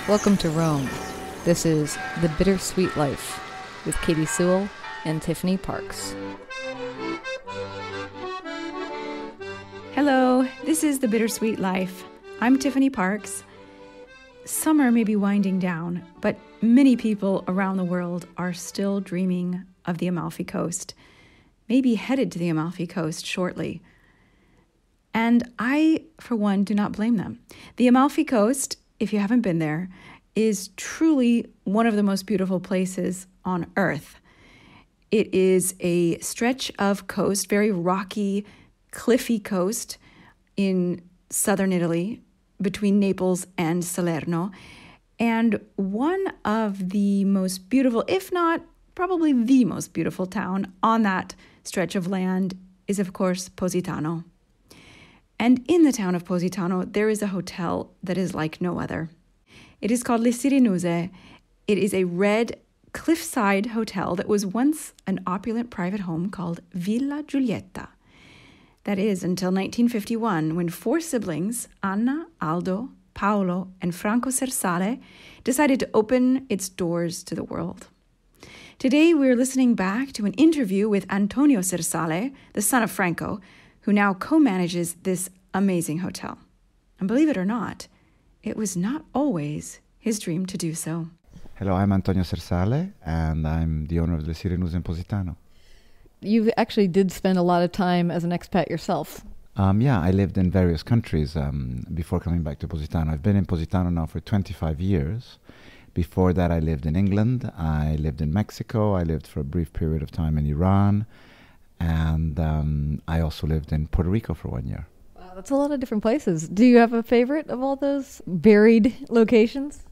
Welcome to Rome. This is The Bittersweet Life with Katy and Tiffany Parks. Hello, this is The Bittersweet Life. I'm Tiffany Parks. Summer may be winding down, but many people around the world are still dreaming of the Amalfi Coast, maybe headed to the Amalfi Coast shortly. And I, for one, do not blame them. The Amalfi Coast, if you haven't been there, is truly one of the most beautiful places on earth. It is a stretch of coast, very rocky, cliffy coast in southern Italy between Naples and Salerno. And one of the most beautiful, if not probably the most beautiful town on that stretch of land is, of course, Positano. And in the town of Positano, there is a hotel that is like no other. It is called Le Sirenuse. It is a red cliffside hotel that was once an opulent private home called Villa Giulietta. That is until 1951, when four siblings, Anna, Aldo, Paolo, and Franco Sersale, decided to open its doors to the world. Today, we're listening back to an interview with Antonio Sersale, the son of Franco, who now co-manages this amazing hotel. And believe it or not, it was not always his dream to do so. Hello, I'm Antonio Sersale, and I'm the owner of the Sirenuse in Positano. You actually did spend a lot of time as an expat yourself. Yeah, I lived in various countries before coming back to Positano. I've been in Positano now for 25 years. Before that, I lived in England. I lived in Mexico. I lived for a brief period of time in Iran. And I also lived in Puerto Rico for 1 year. Wow, that's a lot of different places. Do you have a favorite of all those varied locations?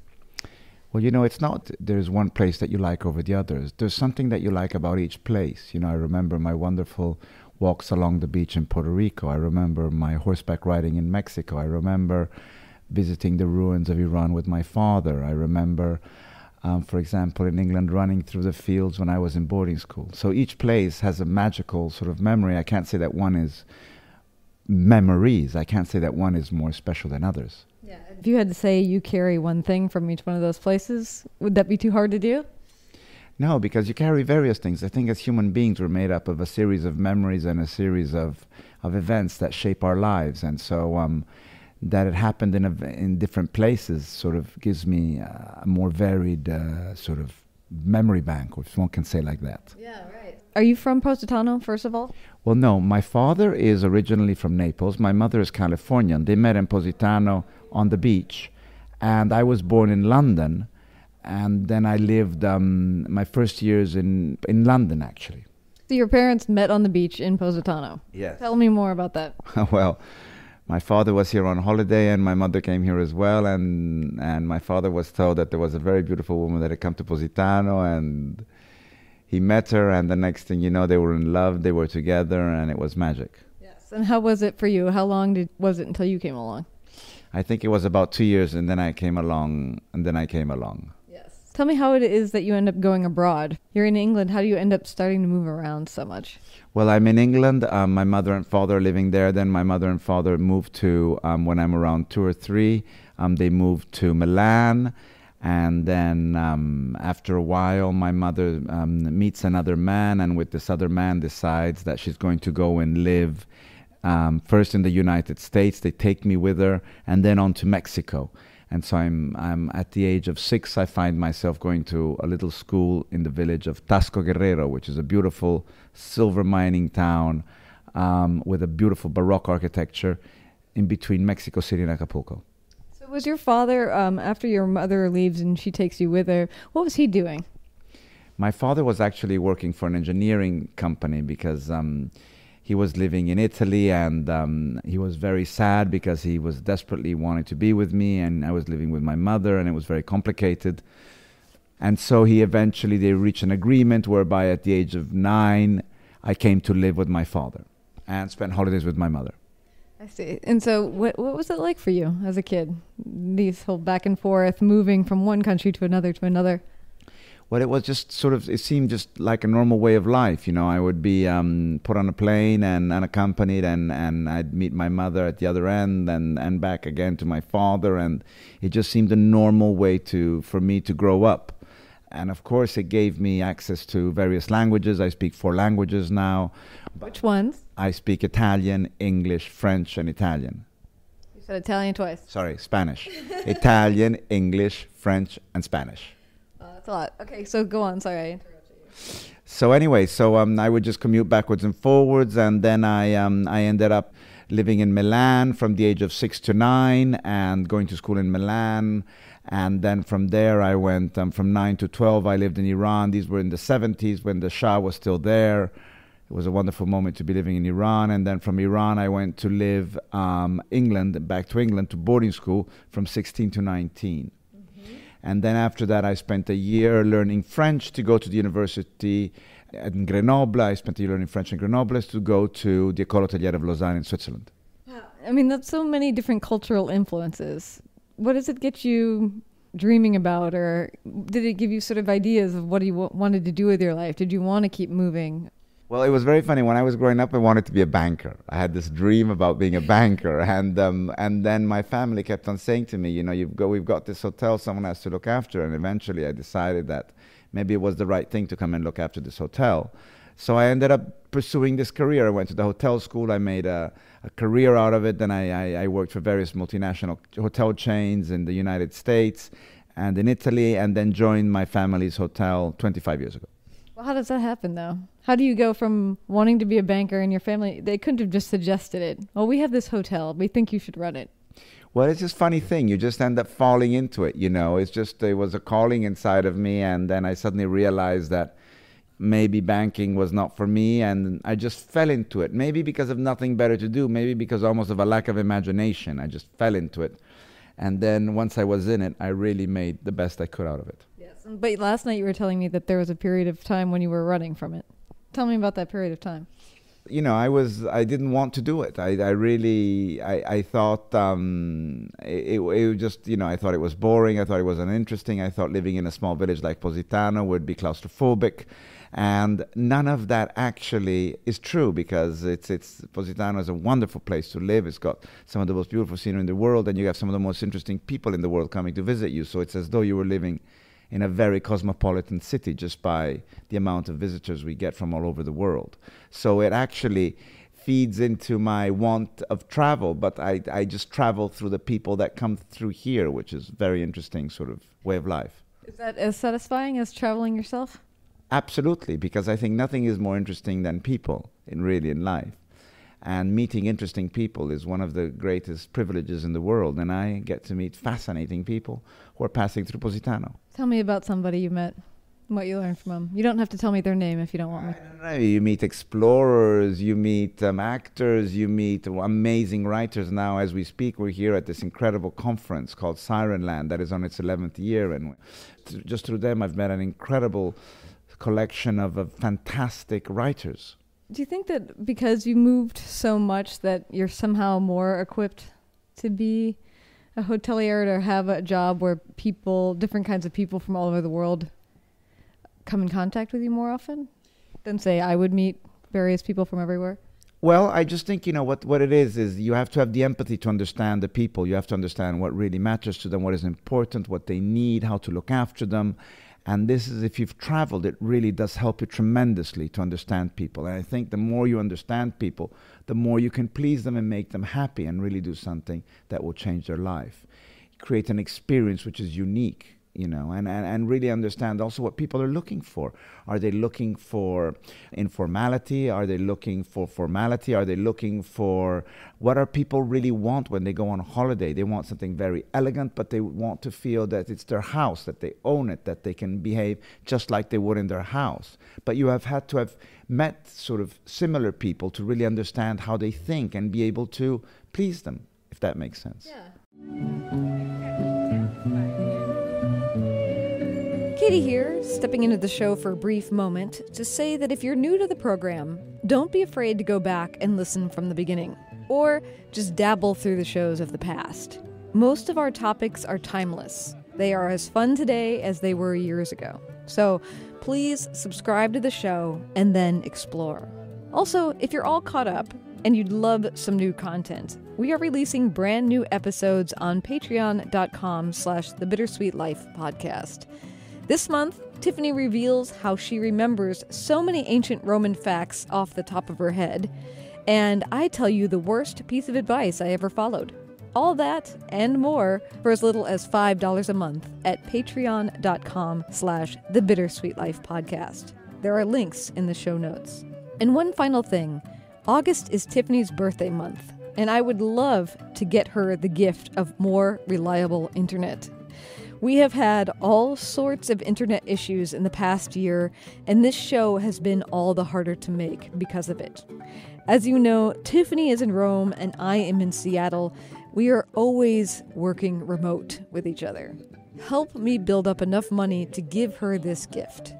Well, you know, it's not there's one place that you like over the others. There's something that you like about each place. You know, I remember my wonderful walks along the beach in Puerto Rico. I remember my horseback riding in Mexico. I remember visiting the ruins of Iran with my father. I remember, for example, in England, running through the fields when I was in boarding school. So each place has a magical sort of memory. I can't say that one is memories. I can't say that one is more special than others. Yeah. If you had to say you carry one thing from each one of those places, would that be too hard to do? No, because you carry various things. I think as human beings, we're made up of a series of memories and a series of events that shape our lives. And so that it happened in different places sort of gives me a more varied sort of memory bank, if one can say like that. Yeah, right. Are you from Positano, first of all? Well, no. My father is originally from Naples. My mother is Californian. They met in Positano on the beach. And I was born in London. And then I lived my first years in London, actually. So your parents met on the beach in Positano? Yes. Tell me more about that. Well, my father was here on holiday, and my mother came here as well. And my father was told that there was a very beautiful woman that had come to Positano, and he met her, and the next thing you know, they were in love, they were together, and it was magic. Yes. And how was it for you? How long was it until you came along? I think it was about 2 years, and then I came along. Yes. Tell me how it is that you end up going abroad. You're in England. How do you end up starting to move around so much? Well, I'm in England. My mother and father are living there. Then my mother and father moved to, when I'm around 2 or 3, they moved to Milan. And then after a while, my mother meets another man, and with this other man decides that she's going to go and live first in the United States. They take me with her, and then on to Mexico. And so I'm at the age of 6, I find myself going to a little school in the village of Tasco Guerrero, which is a beautiful silver mining town with a beautiful Baroque architecture in between Mexico City and Acapulco. So was your father, after your mother leaves and she takes you with her, what was he doing? My father was actually working for an engineering company because he was living in Italy, and he was very sad because he was desperately wanting to be with me, and I was living with my mother, and it was very complicated. And so they reached an agreement whereby at the age of 9, I came to live with my father and spent holidays with my mother. I see. And so what was it like for you as a kid? These whole back and forth, moving from one country to another to another? Well, it was just sort of, it seemed just like a normal way of life. You know, I would be put on a plane and unaccompanied, and I'd meet my mother at the other end, and back again to my father. And it just seemed a normal way for me to grow up. And of course, it gave me access to various languages. I speak 4 languages now. Which ones? I speak Italian, English, French, and Italian. You said Italian twice. Sorry, Spanish. Italian, English, French, and Spanish. That's a lot. Okay, so go on. Sorry, I interrupted you. So anyway, I would just commute backwards and forwards, and then I ended up living in Milan from the age of 6 to 9, and going to school in Milan. And then from there, I went from 9 to 12. I lived in Iran. These were in the 70s when the Shah was still there. It was a wonderful moment to be living in Iran. And then from Iran, I went to live back to England, to boarding school from 16 to 19. And then after that, I spent a year learning French to go to the university in Grenoble. I spent a year learning French in Grenoble to go to the École Hotelier of Lausanne in Switzerland. Wow. I mean, that's so many different cultural influences. What does it get you dreaming about, or did it give you sort of ideas of what you wanted to do with your life? Did you want to keep moving? Well, it was very funny. When I was growing up, I wanted to be a banker. I had this dream about being a banker. And then my family kept on saying to me, you know, we've got this hotel someone has to look after. And eventually I decided that maybe it was the right thing to come and look after this hotel. So I ended up pursuing this career. I went to the hotel school. I made a career out of it. Then I worked for various multinational hotel chains in the United States and in Italy, and then joined my family's hotel 25 years ago. Well, how does that happen, though? How do you go from wanting to be a banker and your family, they couldn't have just suggested it. Well, we have this hotel. We think you should run it. Well, it's just a funny thing. You just end up falling into it, you know. It was a calling inside of me, and then I suddenly realized that maybe banking was not for me, and I just fell into it. Maybe because of nothing better to do, maybe because almost of a lack of imagination. I just fell into it. And then once I was in it, I really made the best I could out of it. But last night you were telling me that there was a period of time when you were running from it. Tell me about that period of time. You know, I didn't want to do it. I thought it just, you know, I thought it was boring. I thought it was uninteresting. I thought living in a small village like Postiano would be claustrophobic. And none of that actually is true, because Positano is a wonderful place to live. It's got some of the most beautiful scenery in the world, and you have some of the most interesting people in the world coming to visit you. So it's as though you were living in a very cosmopolitan city just by the amount of visitors we get from all over the world. So it actually feeds into my want of travel, but I just travel through the people that come through here, which is a very interesting sort of way of life. Is that as satisfying as traveling yourself? Absolutely, because I think nothing is more interesting than people in life. And meeting interesting people is one of the greatest privileges in the world. And I get to meet fascinating people who are passing through Positano. Tell me about somebody you met, what you learned from them. You don't have to tell me their name if you don't want me. I don't know. You meet explorers, you meet actors, you meet amazing writers. Now, as we speak, we're here at this incredible conference called Sirenland that is on its 11th year. And just through them, I've met an incredible collection of fantastic writers. Do you think that because you moved so much that you're somehow more equipped to be a hotelier, to have a job where people, different kinds of people from all over the world come in contact with you more often than, say, I would meet various people from everywhere? Well, I just think, you know, what it is you have to have the empathy to understand the people. You have to understand what really matters to them, what is important, what they need, how to look after them. And this is, if you've traveled, it really does help you tremendously to understand people. And I think the more you understand people, the more you can please them and make them happy and really do something that will change their life. Create an experience which is unique, you know, and really understand also what people are looking for. Are they looking for informality? Are they looking for formality? Are they looking for what are people really want when they go on holiday? They want something very elegant, but they want to feel that it's their house, that they own it, that they can behave just like they would in their house. But you have had to have met sort of similar people to really understand how they think and be able to please them, if that makes sense. Yeah. Katy here, stepping into the show for a brief moment to say that if you're new to the program, don't be afraid to go back and listen from the beginning, or just dabble through the shows of the past. Most of our topics are timeless. They are as fun today as they were years ago. So please subscribe to the show and then explore. Also, if you're all caught up and you'd love some new content, we are releasing brand new episodes on patreon.com/thebittersweetlife-podcast. This month, Tiffany reveals how she remembers so many ancient Roman facts off the top of her head, and I tell you the worst piece of advice I ever followed. All that and more for as little as $5 a month at patreon.com/thebittersweetlifepodcast. There are links in the show notes. And one final thing, August is Tiffany's birthday month, and I would love to get her the gift of more reliable internet. We have had all sorts of internet issues in the past year, and this show has been all the harder to make because of it. As you know, Tiffany is in Rome and I am in Seattle. We are always working remote with each other. Help me build up enough money to give her this gift.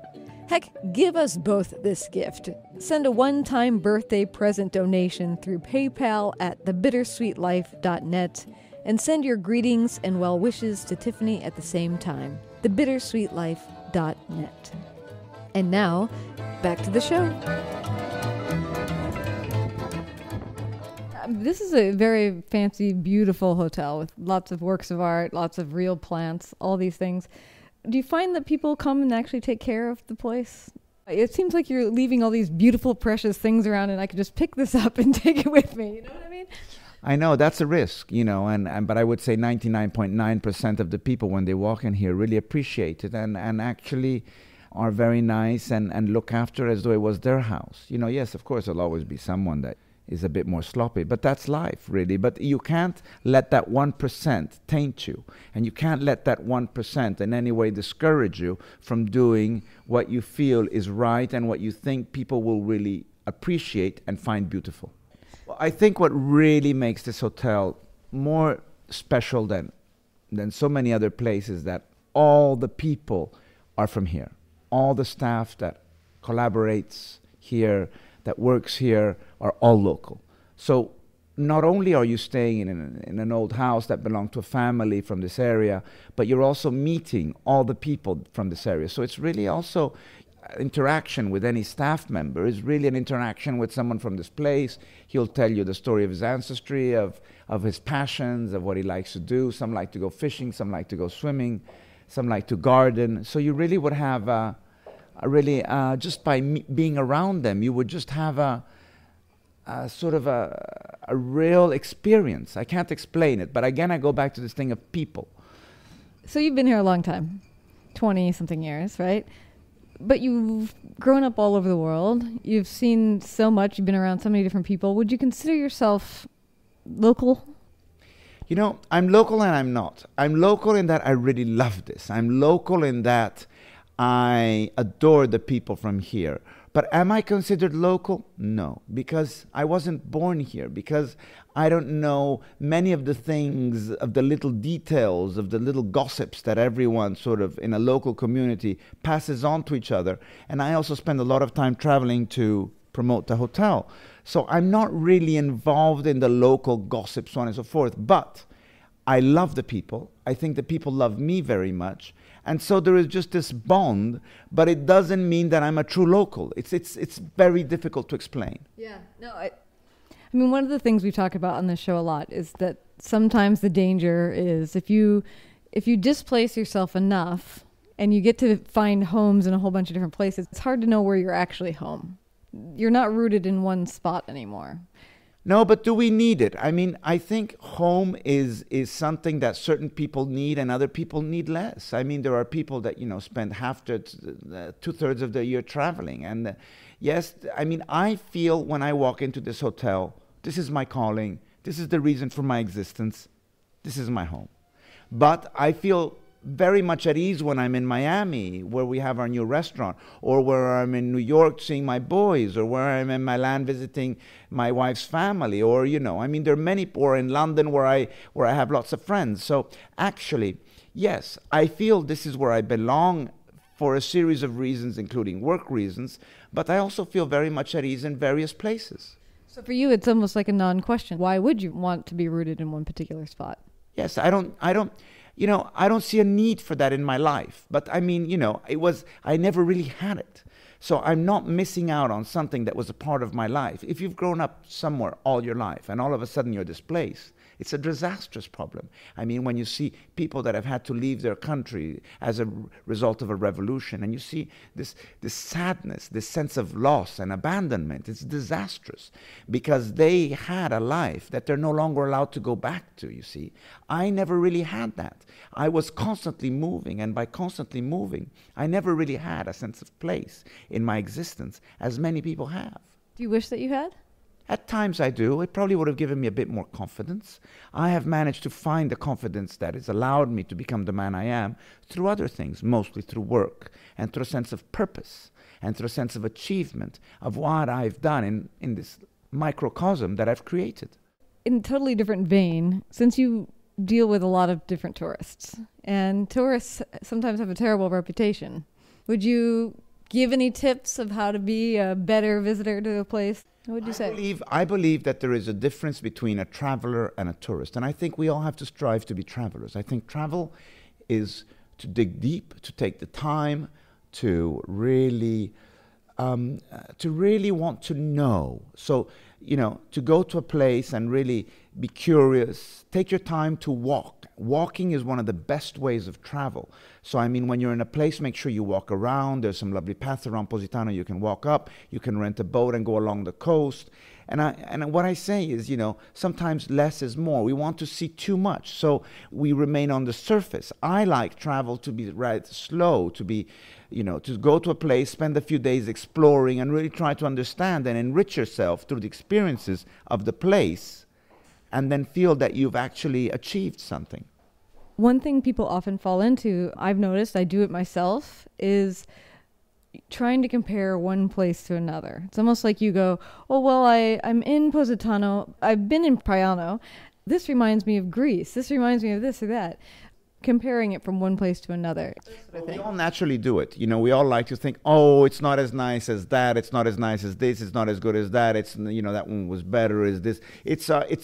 Heck, give us both this gift. Send a one-time birthday present donation through PayPal at thebittersweetlife.net and send your greetings and well wishes to Tiffany at the same time. thebittersweetlife.net. And now, back to the show. This is a very fancy, beautiful hotel with lots of works of art, lots of real plants, all these things. Do you find that people come and actually take care of the place? It seems like you're leaving all these beautiful, precious things around, and I could just pick this up and take it with me. You know what I mean? I know that's a risk, but I would say 99.9% of the people when they walk in here really appreciate it and actually are very nice and look after it as though it was their house. Yes, of course, there'll always be someone that is a bit more sloppy, but that's life, really. But you can't let that 1% taint you, and you can't let that 1% in any way discourage you from doing what you feel is right and what you think people will really appreciate and find beautiful. Well, I think what really makes this hotel more special than so many other places that all the people are from here. All the staff that collaborates here, that works here, are all local. So not only are you staying in an old house that belonged to a family from this area, but you're also meeting all the people from this area. So it's really also interaction with any staff member is really an interaction with someone from this place. He'll tell you the story of his ancestry, of his passions, of what he likes to do. Some like to go fishing, some like to go swimming, some like to garden. So you really would have just by being around them, you would just have a sort of a real experience. I can't explain it, but again, I go back to this thing of people. So you've been here a long time, 20-something years, right? But you've grown up all over the world. You've seen so much. You've been around so many different people. Would you consider yourself local? I'm local and I'm not. I'm local in that I really love this. I'm local in that I adore the people from here. But am I considered local? No, because I wasn't born here, because I don't know many of the things, of the little details, of the little gossips that everyone sort of in a local community passes on to each other. And I also spend a lot of time traveling to promote the hotel. So I'm not really involved in the local gossip, so on and so forth. But I love the people. I think the people love me very much. And so there is just this bond, but it doesn't mean that I'm a true local. It's very difficult to explain. Yeah, no, I mean, one of the things we talk about on this show a lot is that sometimes the danger is if you displace yourself enough and you get to find homes in a whole bunch of different places, it's hard to know where you're actually home. You're not rooted in one spot anymore. No, but do we need it? I mean, I think home is something that certain people need and other people need less. I mean, there are people that, spend two-thirds of the year traveling. And yes, I mean, I feel when I walk into this hotel, this is my calling. This is the reason for my existence. This is my home. But I feel very much at ease when I'm in Miami, where we have our new restaurant, or where I'm in New York seeing my boys, or where I'm in Milan visiting my wife's family, or, I mean, there are many, or in London where I have lots of friends. So actually, yes, I feel this is where I belong for a series of reasons, including work reasons, but I also feel very much at ease in various places. So for you, it's almost like a non-question. Why would you want to be rooted in one particular spot? Yes, I don't. I don't see a need for that in my life. But I mean, I never really had it. So I'm not missing out on something that was a part of my life. If you've grown up somewhere all your life and all of a sudden you're displaced, it's a disastrous problem. I mean, when you see people that have had to leave their country as a result of a revolution, and you see this sadness, this sense of loss and abandonment, it's disastrous because they had a life that they're no longer allowed to go back to, you see. I never really had that. I was constantly moving, and by constantly moving, I never really had a sense of place in my existence, as many people have. Do you wish that you had? At times I do. It probably would have given me a bit more confidence. I have managed to find the confidence that has allowed me to become the man I am through other things, mostly through work and through a sense of purpose and through a sense of achievement of what I've done in this microcosm that I've created. In a totally different vein, since you deal with a lot of different tourists, and tourists sometimes have a terrible reputation, would you give any tips of how to be a better visitor to a place? What would you say? I believe that there is a difference between a traveler and a tourist. And I think we all have to strive to be travelers. I think travel is to dig deep, to take the time, to really want to know. So, to go to a place and really be curious, take your time to walk. Walking is one of the best ways of travel. So, I mean, when you're in a place, make sure you walk around. There's some lovely paths around Postiano you can walk up. You can rent a boat and go along the coast. And what I say is, sometimes less is more. We want to see too much, so we remain on the surface. I like travel to be slow, to be, to go to a place, spend a few days exploring, and really try to understand and enrich yourself through the experiences of the place, and then feel that you've actually achieved something. One thing people often fall into, I've noticed, I do it myself, is trying to compare one place to another. It's almost like you go, oh, well, I'm in Positano. I've been in Priano. This reminds me of Greece. This reminds me of this or that. Comparing it from one place to another. We all naturally do it. We all like to think, oh, it's not as nice as that. It's not as nice as this. It's not as good as that. It's, that one was better as this.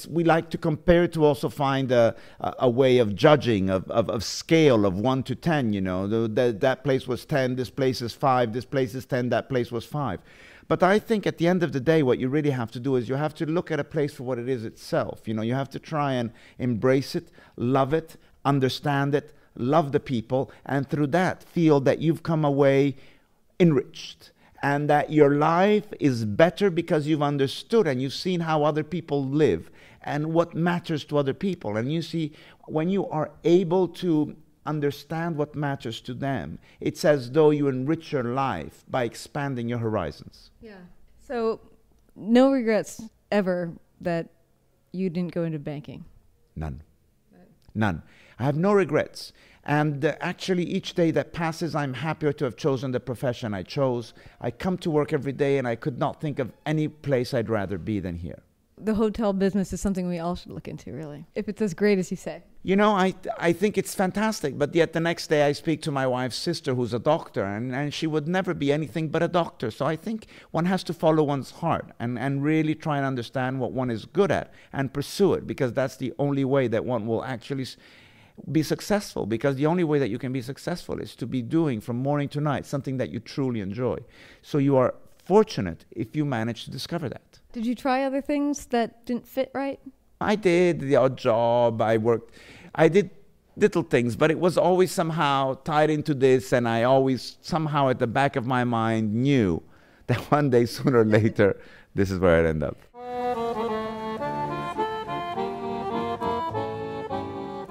We like to compare to also find a way of judging, of scale of 1 to 10, that place was 10, this place is 5, this place is 10, that place was 5. But I think at the end of the day, what you really have to do is you have to look at a place for what it is itself. You have to try and embrace it, love it, understand it, love the people, and through that feel that you've come away enriched and that your life is better because you've understood and you've seen how other people live and what matters to other people. And you see, when you are able to understand what matters to them, it's as though you enrich your life by expanding your horizons. Yeah. So no regrets ever that you didn't go into banking? None. None. I have no regrets. And actually, each day that passes, I'm happier to have chosen the profession I chose. I come to work every day, and I could not think of any place I'd rather be than here. The hotel business is something we all should look into, really, if it's as great as you say. I think it's fantastic, but yet the next day I speak to my wife's sister who's a doctor, and she would never be anything but a doctor. So I think one has to follow one's heart and really try and understand what one is good at and pursue it, because that's the only way that one will actually be successful, because the only way that you can be successful is to be doing from morning to night something that you truly enjoy. So you are fortunate if you manage to discover that. Did you try other things that didn't fit right? I did the odd job. I did little things, but it was always somehow tied into this, and I always somehow at the back of my mind knew that one day, sooner or later, this is where I'd end up.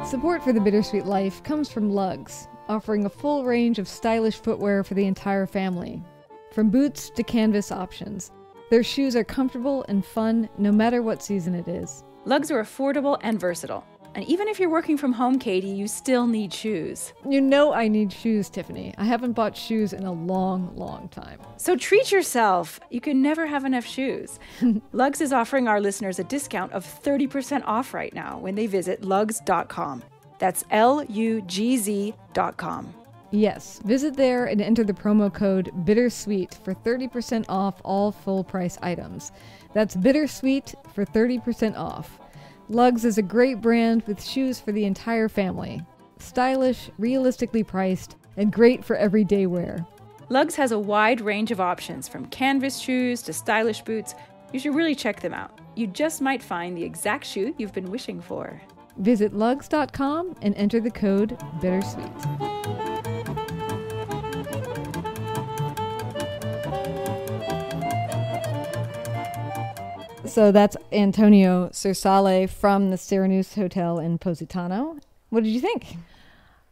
Support for the Bittersweet Life comes from Lugs, offering a full range of stylish footwear for the entire family. From boots to canvas options, their shoes are comfortable and fun no matter what season it is. Lugs are affordable and versatile. And even if you're working from home, Katy, you still need shoes. You know I need shoes, Tiffany. I haven't bought shoes in a long, long time. So treat yourself. You can never have enough shoes. Lugs is offering our listeners a discount of 30% off right now when they visit lugs.com. That's LUGZ.com. Yes, visit there and enter the promo code BITTERSWEET for 30% off all full-price items. That's BITTERSWEET for 30% off. Lugs is a great brand with shoes for the entire family. stylish, realistically priced, and great for everyday wear. Lugz has a wide range of options, from canvas shoes to stylish boots. You should really check them out. You just might find the exact shoe you've been wishing for. Visit lugz.com and enter the code BITTERSWEET. So that's Antonio Sersale from the Sirenuse Hotel in Positano. What did you think?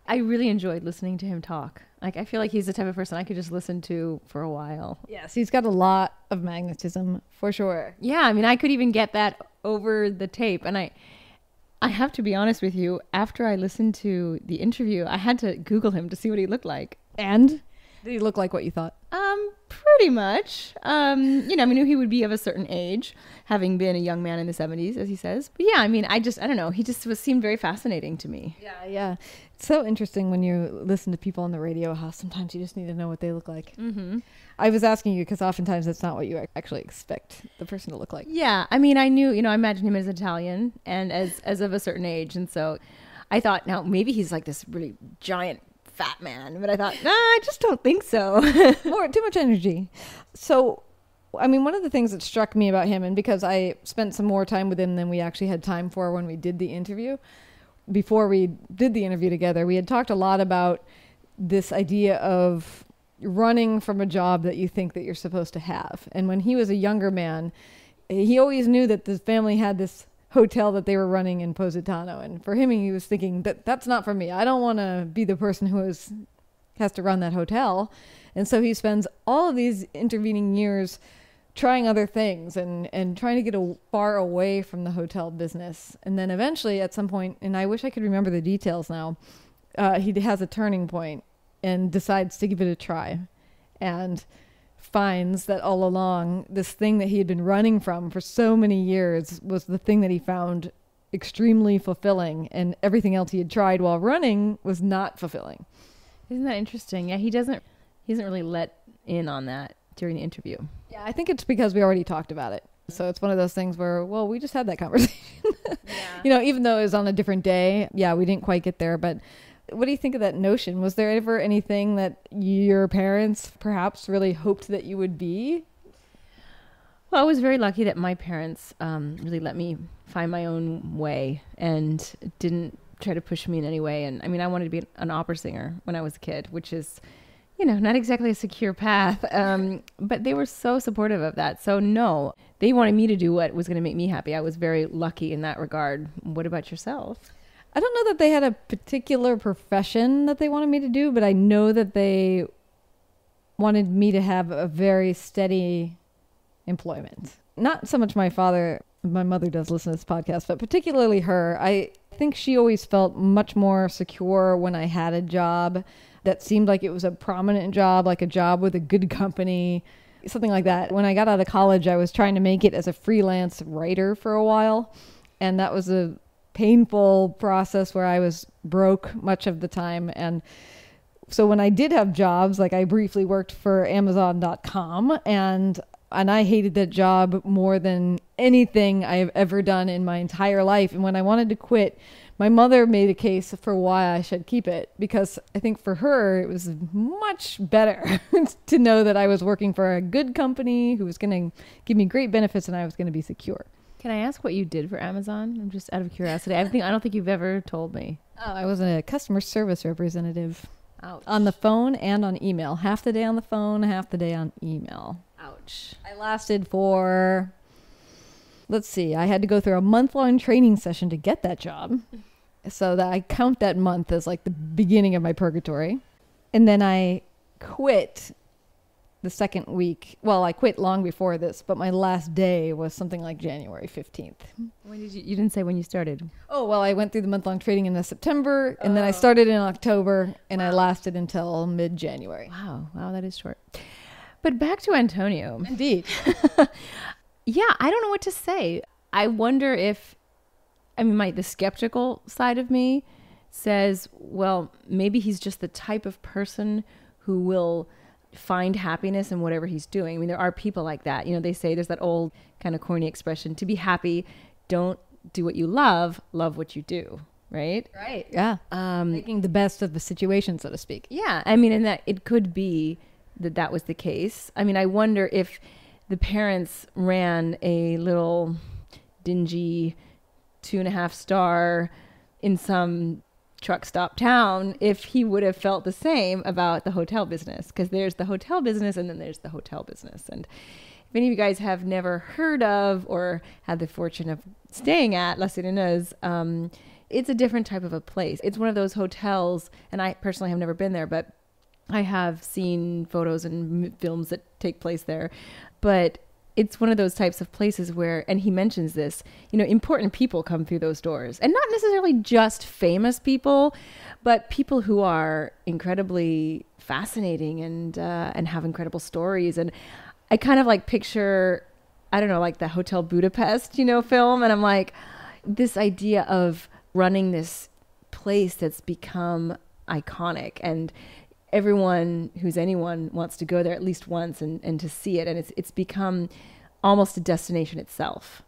I really enjoyed listening to him talk. Like, I feel like he's the type of person I could just listen to for a while. Yes, he's got a lot of magnetism, for sure. Yeah, I mean, I could even get that over the tape. And I have to be honest with you, after I listened to the interview, I had to Google him to see what he looked like. And? Did he look like what you thought? Pretty much. I knew he would be of a certain age, having been a young man in the 70s, as he says. But yeah, I mean, I don't know. He just seemed very fascinating to me. Yeah. It's so interesting when you listen to people on the radio, how sometimes you just need to know what they look like. Mm-hmm. I was asking you because oftentimes that's not what you actually expect the person to look like. Yeah, I mean, I knew, I imagined him as Italian and as of a certain age. And so I thought, now maybe he's like this really giant fat man, but I thought, nah, I just don't think so. Too much energy. So, I mean, one of the things that struck me about him, and because I spent some more time with him than we actually had time for when we did the interview, before we did the interview together, we had talked a lot about this idea of running from a job that you think that you're supposed to have. And when he was a younger man, he always knew that the family had this hotel that they were running in Positano, and for him he was thinking that's not for me. I don't want to be the person who has to run that hotel. And so he spends all of these intervening years trying other things and trying to get far away from the hotel business. And then eventually at some point, and I wish I could remember the details now, he has a turning point and decides to give it a try, and finds that all along this thing that he had been running from for so many years was the thing that he found extremely fulfilling, and everything else he had tried while running was not fulfilling. Isn't that interesting? Yeah, he doesn't really let in on that during the interview. Yeah, I think it's because we already talked about it. So it's one of those things where, well, we just had that conversation. Yeah. Even though it was on a different day, yeah, we didn't quite get there. But what do you think of that notion? Was there ever anything that your parents perhaps really hoped that you would be? Well, I was very lucky that my parents really let me find my own way and didn't try to push me in any way. And I mean, I wanted to be an opera singer when I was a kid, which is, not exactly a secure path. But they were so supportive of that. So no, they wanted me to do what was going to make me happy. I was very lucky in that regard. What about yourself? I don't know that they had a particular profession that they wanted me to do, but I know that they wanted me to have a very steady employment. Not so much my father. My mother does listen to this podcast, but particularly her. I think she always felt much more secure when I had a job that seemed like it was a prominent job, like a job with a good company, something like that. When I got out of college, I was trying to make it as a freelance writer for a while, and that was a painful process where I was broke much of the time. And so when I did have jobs, like I briefly worked for Amazon.com, and I hated that job more than anything I have ever done in my entire life. And when I wanted to quit, my mother made a case for why I should keep it, because I think for her it was much better to know that I was working for a good company who was going to give me great benefits and I was going to be secure. Can I ask what you did for Amazon? I'm just out of curiosity. I don't think you've ever told me. Oh, I was a customer service representative. Ouch. On the phone and on email. Half the day on the phone, half the day on email. Ouch. I lasted for, let's see, I had to go through a month-long training session to get that job. So that I count that month as like the beginning of my purgatory. And then I quit the second week. Well, I quit long before this, but my last day was something like January 15th. When did you didn't say when you started. Oh, well, I went through the month-long training in September, and then I started in October, and I lasted until mid-January. Wow, that is short. But back to Antonio. Indeed. Yeah, I don't know what to say. I wonder if, the skeptical side of me says, well, maybe he's just the type of person who will find happiness in whatever he's doing. I mean, there are people like that. They say there's that old kind of corny expression, to be happy, don't do what you love what you do. right? Right. Yeah. Making the best of the situation, so to speak. Yeah. I mean, and that it could be that was the case. I mean, I wonder if the parents ran a little dingy 2.5 star in some truck stop town, if he would have felt the same about the hotel business, because there's the hotel business and then there's the hotel business. And if any of you guys have never heard of or had the fortune of staying at La Sirenuse, it's a different type of a place. It's one of those hotels, and I personally have never been there, but I have seen photos and films that take place there. But it's one of those types of places where, and he mentions this, important people come through those doors, and not necessarily just famous people, but people who are incredibly fascinating and have incredible stories. And I kind of like picture, I don't know, like the Hotel Budapest, film. And I'm like, this idea of running this place that's become iconic, and everyone who's anyone wants to go there at least once and to see it. And it's become almost a destination itself.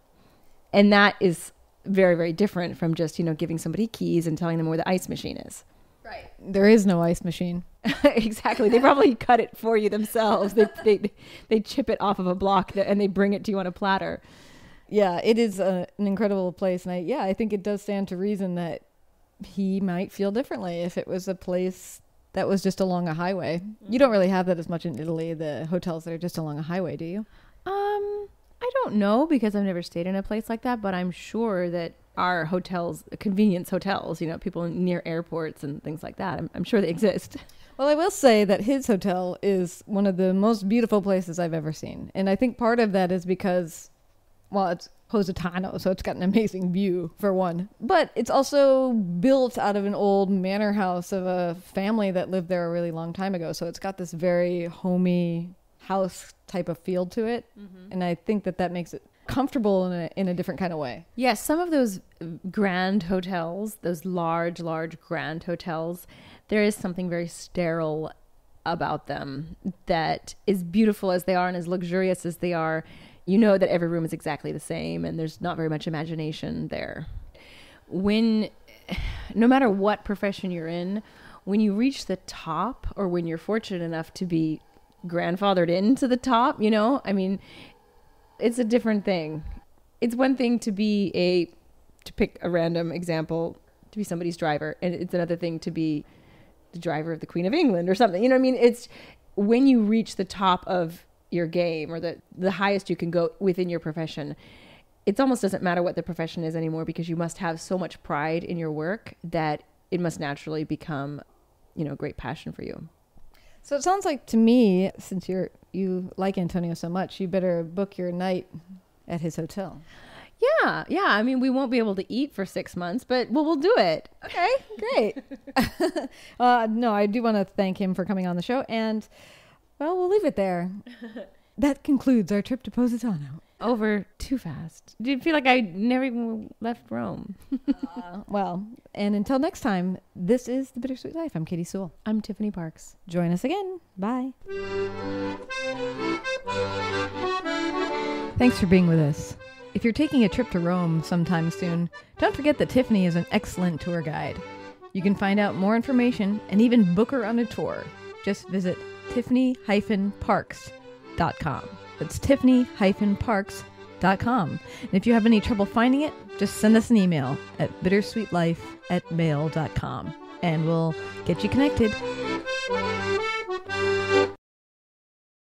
And that is very, very different from just, giving somebody keys and telling them where the ice machine is. Right. There is no ice machine. Exactly. They probably cut it for you themselves. They chip it off of a block and they bring it to you on a platter. Yeah, it is an incredible place. And I think it does stand to reason that he might feel differently if it was a place that was just along a highway. You don't really have that as much in Italy, the hotels that are just along a highway, do you? I don't know, because I've never stayed in a place like that, but I'm sure that our hotels, convenience hotels, people near airports and things like that, I'm sure they exist. Well, I will say that his hotel is one of the most beautiful places I've ever seen. And I think part of that is because, well, it's Positano, so it's got an amazing view, for one. But it's also built out of an old manor house of a family that lived there a really long time ago. So it's got this very homey house type of feel to it. Mm-hmm. And I think that makes it comfortable in a different kind of way. Yes, some of those grand hotels, those large grand hotels, there is something very sterile about them that, is beautiful as they are and as luxurious as they are, that every room is exactly the same and there's not very much imagination there. No matter what profession you're in, when you reach the top, or when you're fortunate enough to be grandfathered into the top, it's a different thing. It's one thing to pick a random example, to be somebody's driver, and it's another thing to be the driver of the Queen of England or something. It's when you reach the top of your game, or the highest you can go within your profession, it almost doesn't matter what the profession is anymore, because you must have so much pride in your work that it must naturally become, a great passion for you. So it sounds like to me, since you like Antonio so much, you better book your night at his hotel. Yeah. We won't be able to eat for 6 months, but we'll do it. Okay, great. No, I do want to thank him for coming on the show, and well, we'll leave it there. That concludes our trip to Positano. Over too fast. Do you feel like I never even left Rome? Well, and until next time, this is The Bittersweet Life. I'm Katy Sewell. I'm Tiffany Parks. Join us again. Bye. Thanks for being with us. If you're taking a trip to Rome sometime soon, don't forget that Tiffany is an excellent tour guide. You can find out more information and even book her on a tour. Just visit Tiffany-Parks.com. That's Tiffany-Parks.com. And if you have any trouble finding it, just send us an email at bittersweetlife@mail.com and we'll get you connected.